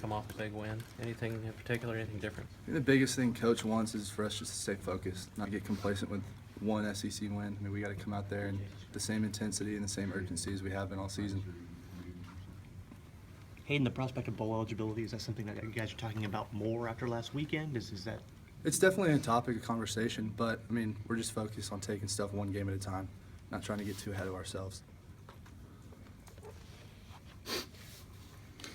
come off a big win. Anything in particular, anything different? I think the biggest thing Coach wants is for us just to stay focused, not get complacent with one SEC win. I mean, we got to come out there and the same intensity and the same urgency as we have been all season. Hayden, the prospect of bowl eligibility, is that something that you guys are talking about more after last weekend? Is that? It's definitely a topic of conversation, but, I mean, we're just focused on taking stuff one game at a time, not trying to get too ahead of ourselves.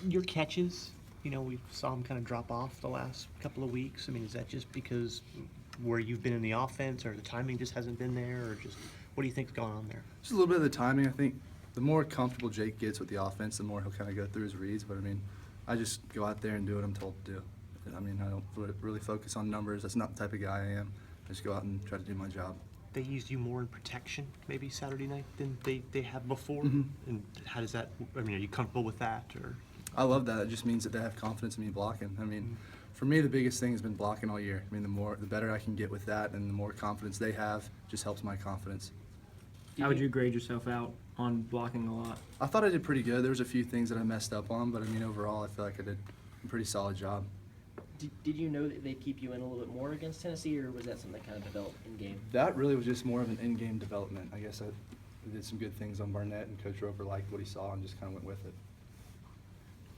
Your catches, we saw them kind of drop off the last couple of weeks. I mean, is that just because where you've been in the offense, or the timing just hasn't been there, or just what do you think's going on there? Just a little bit of the timing. I think the more comfortable Jake gets with the offense, the more he'll kind of go through his reads. But, I mean, I just go out there and do what I'm told to do. I mean, I don't really focus on numbers. That's not the type of guy I am. I just go out and try to do my job. They used you more in protection maybe Saturday night than they have before? Mm-hmm. And how does that, I mean, are you comfortable with that? Or? I love that. It just means that they have confidence in me blocking. I mean, for me, the biggest thing has been blocking all year. I mean, the better I can get with that and the more confidence they have just helps my confidence. How would you grade yourself out on blocking a lot? I thought I did pretty good. There was a few things that I messed up on, but I mean, overall, I feel like I did a pretty solid job. Did you know that they'd keep you in a little bit more against Tennessee, or was that something that kind of developed in game? That really was just more of an in-game development. I guess I did some good things on Barnett, and Coach Roper liked what he saw and just kind of went with it.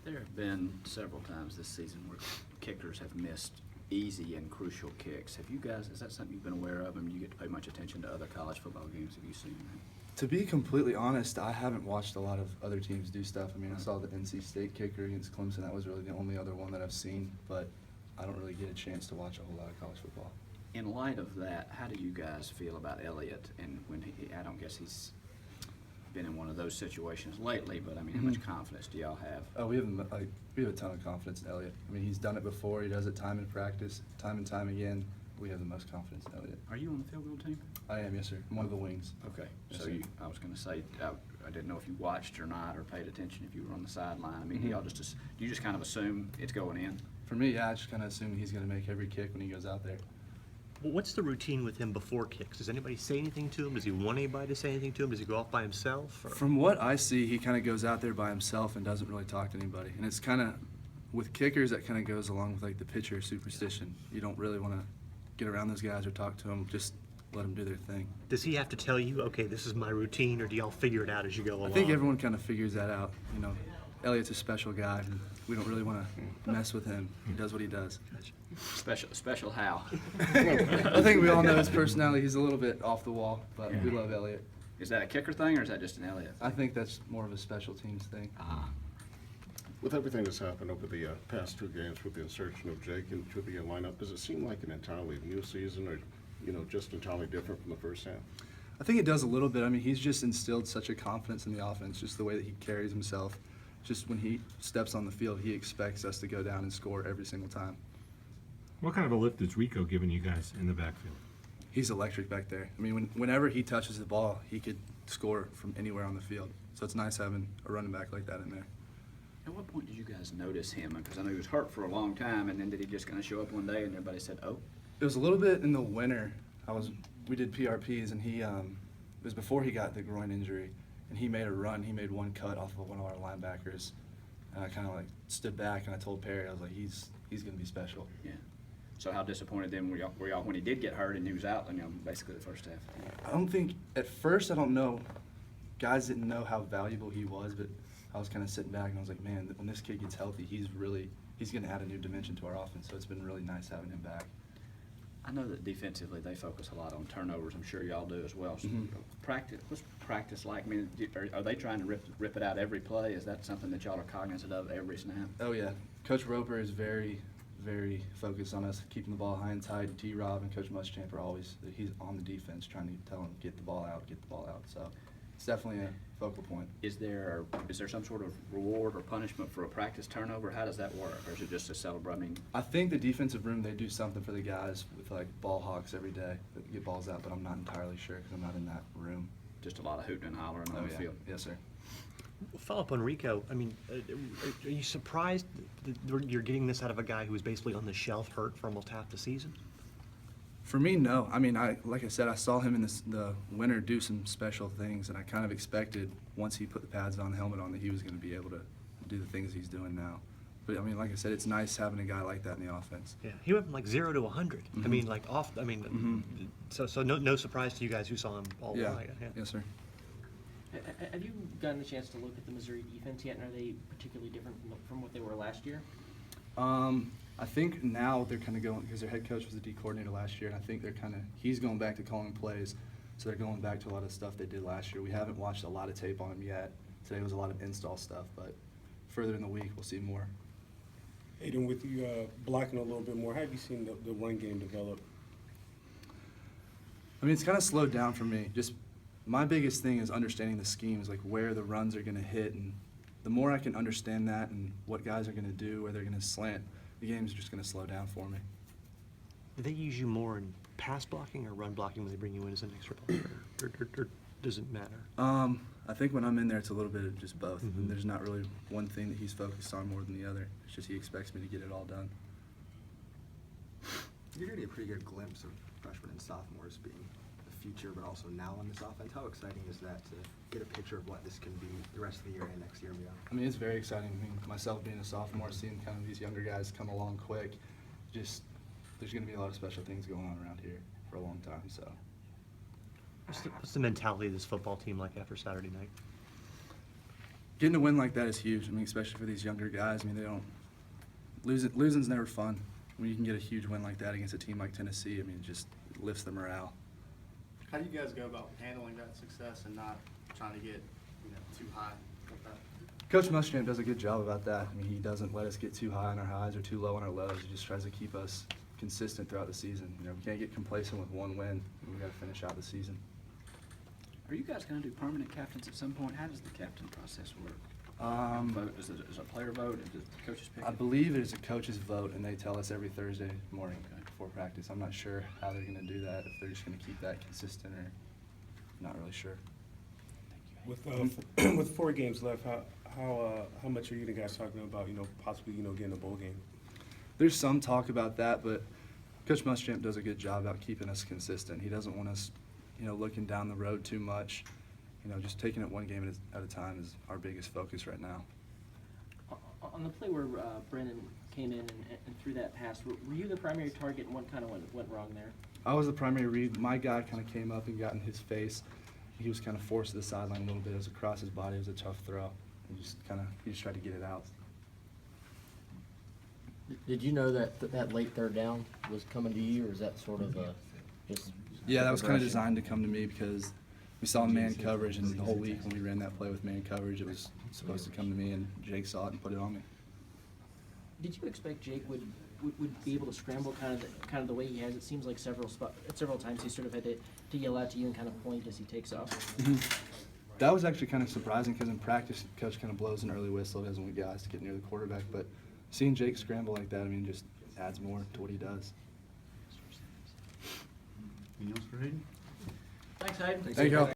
There have been several times this season where kickers have missed easy and crucial kicks. Have you guys, is that something you've been aware of? I mean, you get to pay much attention to other college football games. Have you seen that? To be completely honest, I haven't watched a lot of other teams do stuff. I mean, I saw the NC State kicker against Clemson. That was really the only other one that I've seen, but I don't really get a chance to watch a whole lot of college football. In light of that, how do you guys feel about Elliott? And when I don't guess he's been in one of those situations lately, but I mean, how much confidence do y'all have? Oh, we have a ton of confidence in Elliott. I mean, he's done it before. He does it time in practice, time and time again. We have the most confidence in Elliott. Are you on the field goal team? I am, yes, sir. I'm one of the wings. Okay. Yes, So sir. I was going to say, I didn't know if you watched or not, or paid attention if you were on the sideline. I mean, do you just kind of assume it's going in? For me, yeah, I just kind of assume he's going to make every kick when he goes out there. Well, what's the routine with him before kicks? Does anybody say anything to him? Does he want anybody to say anything to him? Does he go off by himself? Or? From what I see, he kind of goes out there by himself and doesn't really talk to anybody. And it's kind of, with kickers, that kind of goes along with like the pitcher superstition. You don't really want to get around those guys or talk to them. Just let them do their thing. Does he have to tell you, okay, this is my routine, or do y'all figure it out as you go along? I think everyone kind of figures that out. You know, Elliott's a special guy, and we don't really want to mess with him. He does what he does. Special how? I think we all know his personality. He's a little bit off the wall, but we love Elliott. Is that a kicker thing, or is that just an Elliott? I think that's more of a special teams thing. With everything that's happened over the past two games with the insertion of Jake into the lineup, does it seem like an entirely new season, or just entirely different from the first half? I think it does a little bit. I mean, he's just instilled such a confidence in the offense, just the way that he carries himself. Just when he steps on the field, he expects us to go down and score every single time. What kind of a lift is Rico giving you guys in the backfield? He's electric back there. I mean, whenever he touches the ball, he could score from anywhere on the field. So it's nice having a running back like that in there. At what point did you guys notice him? Because I know he was hurt for a long time, and then did he just kind of show up one day and everybody said, oh? It was a little bit in the winter. We did PRPs, and it was before he got the groin injury, and he made a run. He made one cut off of one of our linebackers, and I kind of like stood back and I told Perry, I was like, he's going to be special. Yeah. So how disappointed then were y'all when he did get hurt and he was out, basically the first half? I don't think, at first, I don't know. Guys didn't know how valuable he was, but I was kind of sitting back and I was like, man, when this kid gets healthy, he's going to add a new dimension to our offense. So it's been really nice having him back. I know that defensively they focus a lot on turnovers. I'm sure y'all do as well. So what's practice like? I mean, are they trying to rip it out every play? Is that something that y'all are cognizant of every snap? Oh, yeah. Coach Roper is very, very focused on us keeping the ball high and tight. T-Rob and Coach Muschamp are always, he's on the defense trying to tell him, get the ball out, get the ball out. So it's definitely a focal point. Is there some sort of reward or punishment for a practice turnover? How does that work? Or is it just a celebrate? I mean, I think the defensive room, they do something for the guys with like ball hawks every day that get balls out, but I'm not entirely sure because I'm not in that room. just a lot of hooting and hollering on the field. Yes, sir. Follow up on Rico. I mean, are you surprised that you're getting this out of a guy who was basically on the shelf, hurt for almost half the season? For me, no. I mean, like I said, I saw him in the winter do some special things, and I kind of expected once he put the pads on, the helmet on, that he was going to be able to do the things he's doing now. But I mean, like I said, it's nice having a guy like that in the offense. Yeah, he went from like 0 to 100. I Mhm. mean, like so no surprise to you guys who saw him all Yeah. along. Yeah. Yes, sir. Have you gotten a chance to look at the Missouri defense yet, and are they particularly different from what they were last year? I think now they're kind of going, because their head coach was the D coordinator last year, and I think he's going back to calling plays, so they're going back to a lot of stuff they did last year. We haven't watched a lot of tape on him yet. Today was a lot of install stuff, but further in the week, we'll see more. Hayden, with you blocking a little bit more, how have you seen the run game develop? I mean, it's kind of slowed down for me. Just my biggest thing is understanding the schemes, like where the runs are going to hit, and the more I can understand that and what guys are going to do, where they're going to slant, the game's just going to slow down for me. Do they use you more in pass blocking or run blocking when they bring you in as an extra player, or does it matter? I think when I'm in there, it's a little bit of just both. Mhm. And there's not really one thing that he's focused on more than the other. It's just he expects me to get it all done. You're getting a pretty good glimpse of freshmen and sophomores being the future, but also now on this offense. How exciting is that to get a picture of what this can be the rest of the year and next year and beyond? I mean, it's very exciting. I mean, myself being a sophomore, seeing kind of these younger guys come along quick, just there's going to be a lot of special things going on around here for a long time. So What's the mentality of this football team like after Saturday night? getting a win like that is huge. I mean, especially for these younger guys. I mean, they don't losing's never fun. When you can get a huge win like that against a team like Tennessee, I mean, it just lifts the morale. How do you guys go about handling that success and not trying to get, too high with that? Coach Muschamp does a good job about that. I mean, he doesn't let us get too high on our highs or too low on our lows. He just tries to keep us consistent throughout the season. We can't get complacent with one win. We got to finish out the season. Are you guys going to do permanent captains at some point? How does the captain process work? Vote? Is it a player vote? Does the coaches pick I it? believe it is a coach's vote, and they tell us every Thursday morning Okay. before practice. I'm not sure how they're going to do that, if they're just going to keep that consistent or not really sure. With with 4 games left, how much are you guys talking about? Possibly getting a bowl game. There's some talk about that, but Coach Muschamp does a good job about keeping us consistent. He doesn't want us, looking down the road too much. Just taking it one game at a time is our biggest focus right now. On the play where Brennan came in and threw that pass, were you the primary target, and what kind of went wrong there? I was the primary read. My guy kind of came up and got in his face. He was kind of forced to the sideline a little bit. It was across his body. It was a tough throw. He just tried to get it out. Did you know that late third down was coming to you, or is that sort of just? Yeah, that was kind of progression? designed to come to me because we saw man coverage, and the whole week when we ran that play with man coverage, it was supposed to come to me, and Jake saw it and put it on me. Did you expect Jake would be able to scramble kind of the way he has? It seems like several times he sort of had to yell out to you and kind of point as he takes off. That was actually kind of surprising because in practice, coach kind of blows an early whistle, doesn't want guys to get near the quarterback. But seeing Jake scramble like that, I mean, just adds more to what he does. Anything else for Hayden? Thanks, Hayden. Thank you.